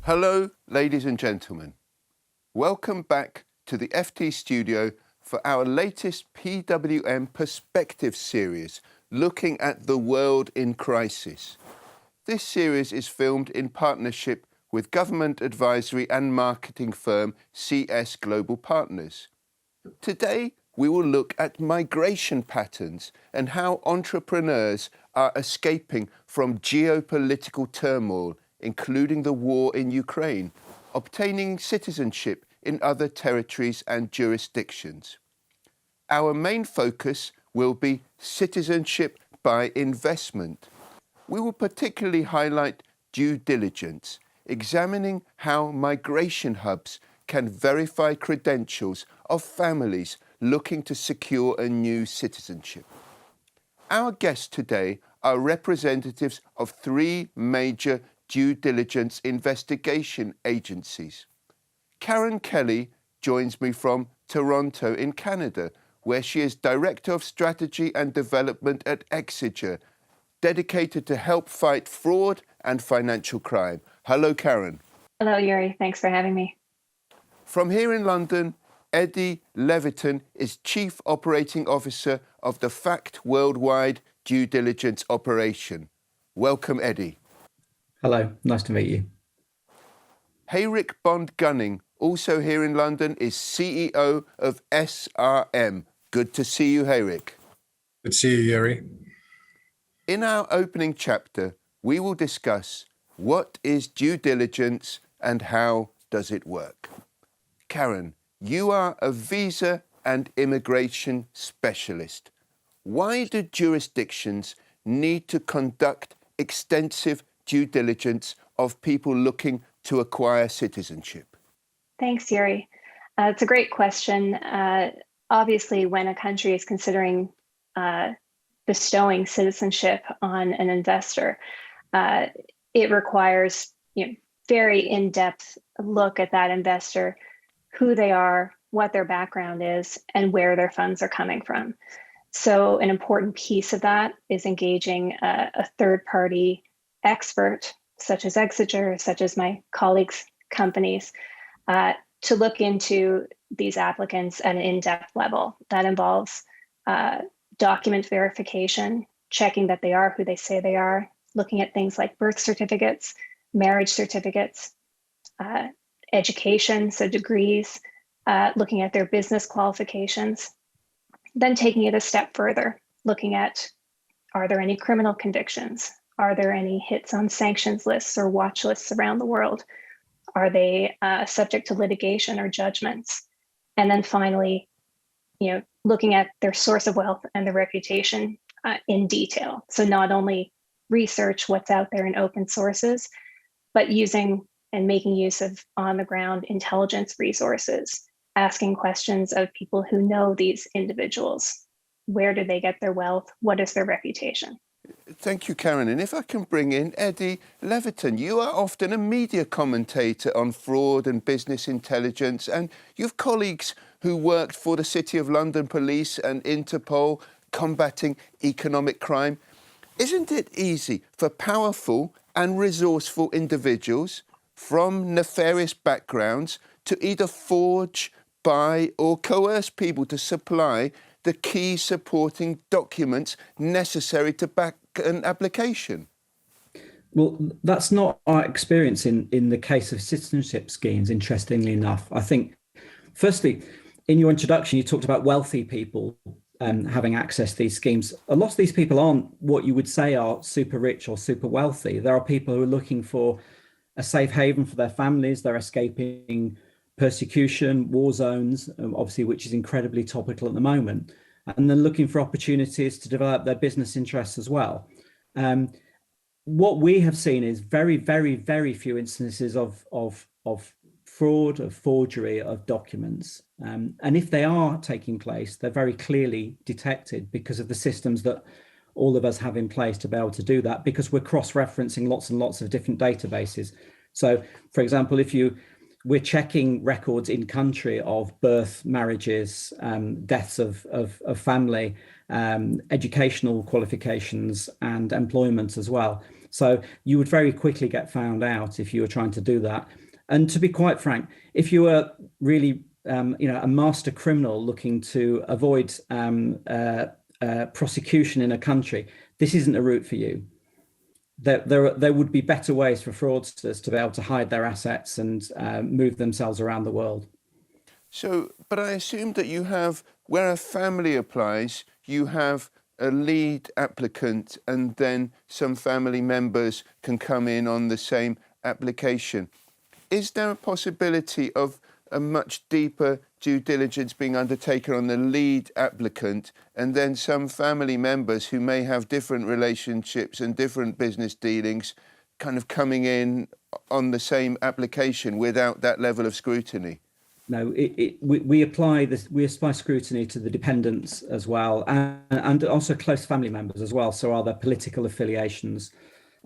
Hello, ladies and gentlemen. Welcome back to the FT studio for our latest PWM Perspective series, looking at the world in crisis. This series is filmed in partnership with government advisory and marketing firm CS Global Partners. Today, we will look at migration patterns and how entrepreneurs are escaping from geopolitical turmoil, including the war in Ukraine, obtaining citizenship in other territories and jurisdictions. Our main focus will be citizenship by investment. We will particularly highlight due diligence, examining how migration hubs can verify credentials of families looking to secure a new citizenship. Our guests today are representatives of three major due diligence investigation agencies. Karen Kelly joins me from Toronto in Canada, where she is Director of Strategy and Development at Exiger, dedicated to help fight fraud and financial crime. Hello, Karen. Hello, Yuri. Thanks for having me. From here in London, Eddie Leviton is Chief Operating Officer of the FACT Worldwide Due Diligence Operation. Welcome, Eddie. Hello, nice to meet you. Hayrick Bond-Gunning, also here in London, is CEO of SCRM. Good to see you, Hayrick. Good to see you, Yuri. In our opening chapter, we will discuss what is due diligence and how does it work. Karen, you are a visa and immigration specialist. Why do jurisdictions need to conduct extensive due diligence of people looking to acquire citizenship? Thanks, Yuri. It's a great question. Obviously, when a country is considering bestowing citizenship on an investor, it requires very in-depth look at that investor, who they are, what their background is, and where their funds are coming from. So an important piece of that is engaging a third-party expert, such as Exiger, such as my colleagues' companies, to look into these applicants at an in-depth level. That involves document verification, checking that they are who they say they are, looking at things like birth certificates, marriage certificates, education, so degrees, looking at their business qualifications, then taking it a step further, looking at, are there any criminal convictions? Are there any hits on sanctions lists or watch lists around the world? Are they subject to litigation or judgments? And then finally, looking at their source of wealth and their reputation in detail. So not only research what's out there in open sources, but using and making use of on-the-ground intelligence resources, asking questions of people who know these individuals. Where do they get their wealth? What is their reputation? Thank you, Karen. And if I can bring in Eddie Leviton, you are often a media commentator on fraud and business intelligence, and you have colleagues who worked for the City of London Police and Interpol combating economic crime. Isn't it easy for powerful and resourceful individuals from nefarious backgrounds to either forge, buy, or coerce people to supply the key supporting documents necessary to back an application? Well, that's not our experience in the case of citizenship schemes, interestingly enough. I think, firstly, in your introduction, you talked about wealthy people having access to these schemes. A lot of these people aren't what you would say are super rich or super wealthy. There are people who are looking for a safe haven for their families. They're escaping persecution, war zones, obviously, which is incredibly topical at the moment, and then looking for opportunities to develop their business interests as well. What we have seen is very, very, very few instances of fraud, of forgery of documents. And if they are taking place, they're very clearly detected because of the systems that all of us have in place to be able to do that, because we're cross-referencing lots and lots of different databases. So, for example, we're checking records in country of birth, marriages, deaths of family, educational qualifications, and employment as well. So you would very quickly get found out if you were trying to do that. And to be quite frank, if you were really a master criminal looking to avoid prosecution in a country, this isn't a route for you. There would be better ways for fraudsters to be able to hide their assets and move themselves around the world. So, but I assume that you have, where a family applies, you have a lead applicant and then some family members can come in on the same application. Is there a possibility of a much deeper due diligence being undertaken on the lead applicant and then some family members who may have different relationships and different business dealings kind of coming in on the same application without that level of scrutiny? No, we apply scrutiny to the dependents as well, and also close family members as well. So are there political affiliations,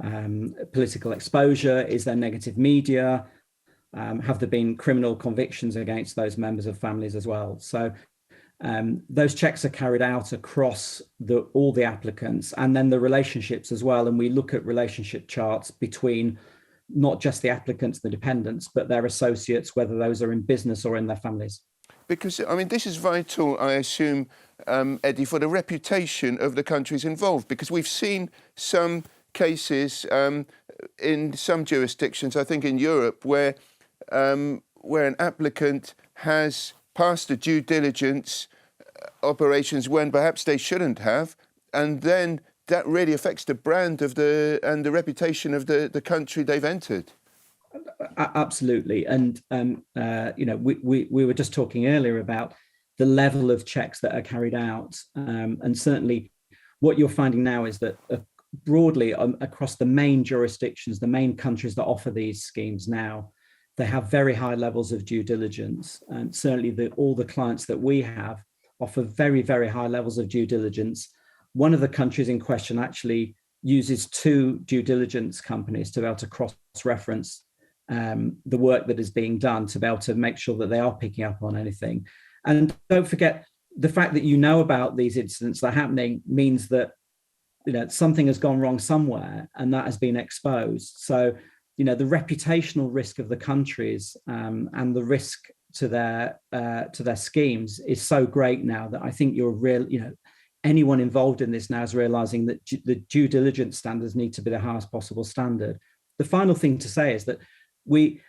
political exposure? Is there negative media? Have there been criminal convictions against those members of families as well? So those checks are carried out across all the applicants, and then the relationships as well. And we look at relationship charts between not just the applicants, the dependents, but their associates, whether those are in business or in their families. Because, I mean, this is vital, I assume, Eddie, for the reputation of the countries involved, because we've seen some cases in some jurisdictions, I think in Europe, where an applicant has passed the due diligence operations when perhaps they shouldn't have, and then that really affects the brand of and the reputation of the country they've entered. Absolutely, and we were just talking earlier about the level of checks that are carried out, and certainly what you're finding now is that broadly across the main jurisdictions, the main countries that offer these schemes now, they have very high levels of due diligence, and certainly all the clients that we have offer very, very high levels of due diligence. One of the countries in question actually uses 2 due diligence companies to be able to cross-reference the work that is being done to be able to make sure that they are picking up on anything. And don't forget, the fact that you know about these incidents that are happening means that something has gone wrong somewhere and that has been exposed. So the reputational risk of the countries and the risk to their schemes is so great now that I think anyone involved in this now is realizing that the due diligence standards need to be the highest possible standard. The final thing to say is that we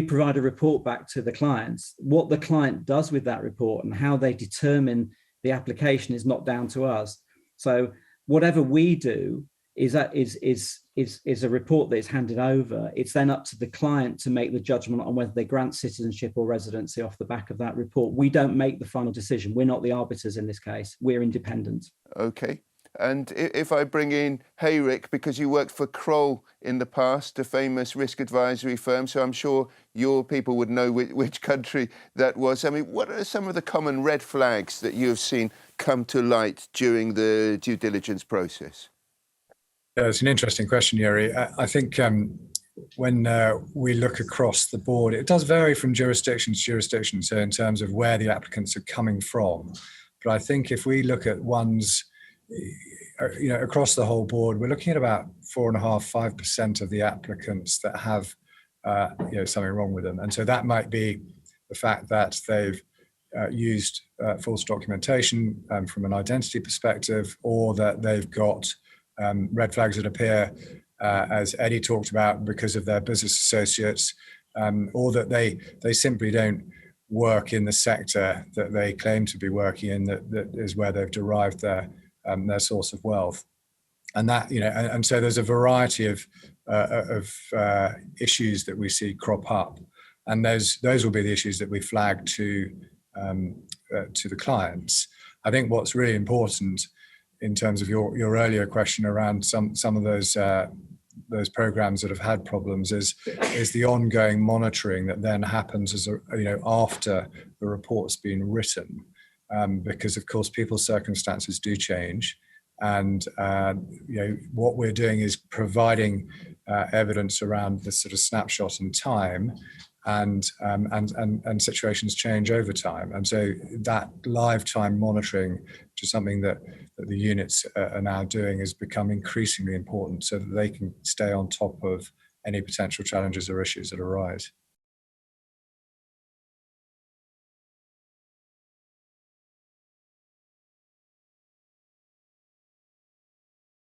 provide a report back to the clients. What the client does with that report and how they determine the application is not down to us. So whatever we do is a report that is handed over. It's then up to the client to make the judgment on whether they grant citizenship or residency off the back of that report. We don't make the final decision. We're not the arbiters in this case. We're independent. Okay. And if I bring in Rick, because you worked for Kroll in the past, a famous risk advisory firm, so I'm sure your people would know which country that was. I mean, what are some of the common red flags that you have seen come to light during the due diligence process? Yeah, it's an interesting question, Yuri. I think when we look across the board, it does vary from jurisdiction to jurisdiction, so in terms of where the applicants are coming from. But I think if we look at ones, across the whole board, we're looking at about 4.5–5% of the applicants that have something wrong with them. And so that might be the fact that they've used false documentation from an identity perspective, or that they've got red flags that appear, as Eddie talked about, because of their business associates, or that they simply don't work in the sector that they claim to be working in, that is where they've derived their source of wealth. And that, and so there's a variety of issues that we see crop up, and those will be the issues that we flag to the clients. I think what's really important in terms of your earlier question around some of those programs that have had problems is the ongoing monitoring that then happens after the report's been written, because of course people's circumstances do change, and what we're doing is providing evidence around this sort of snapshot in time, and situations change over time. And so that live time monitoring, which is something that the units are now doing, has become increasingly important so that they can stay on top of any potential challenges or issues that arise.